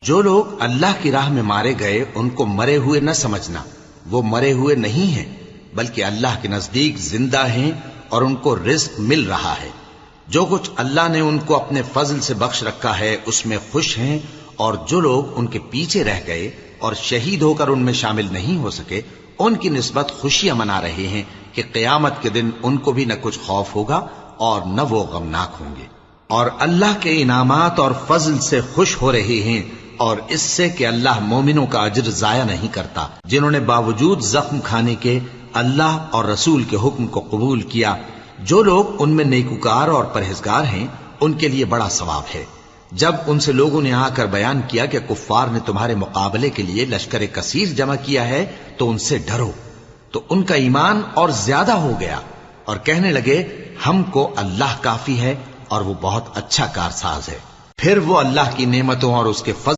جو لوگ اللہ کی راہ میں مارے گئے ان کو مرے ہوئے نہ سمجھنا، وہ مرے ہوئے نہیں ہیں بلکہ اللہ کے نزدیک زندہ ہیں اور ان کو رزق مل رہا ہے۔ جو کچھ اللہ نے ان کو اپنے فضل سے بخش رکھا ہے اس میں خوش ہیں، اور جو لوگ ان کے پیچھے رہ گئے اور شہید ہو کر ان میں شامل نہیں ہو سکے ان کی نسبت خوشیاں منا رہے ہیں کہ قیامت کے دن ان کو بھی نہ کچھ خوف ہوگا اور نہ وہ غمناک ہوں گے، اور اللہ کے انعامات اور فضل سے خوش ہو رہے ہیں، اور اس سے کہ اللہ مومنوں کا اجر ضائع نہیں کرتا جنہوں نے باوجود زخم کھانے کے اللہ اور رسول کے حکم کو قبول کیا۔ جو لوگ ان میں نیکوکار اور پرہیزگار ہیں ان کے لیے بڑا ثواب ہے۔ جب ان سے لوگوں نے آ کر بیان کیا کہ کفار نے تمہارے مقابلے کے لیے لشکر کثیر جمع کیا ہے تو ان سے ڈرو، تو ان کا ایمان اور زیادہ ہو گیا اور کہنے لگے ہم کو اللہ کافی ہے اور وہ بہت اچھا کارساز ہے۔ پھر وہ اللہ کی نعمتوں اور اس کے فضل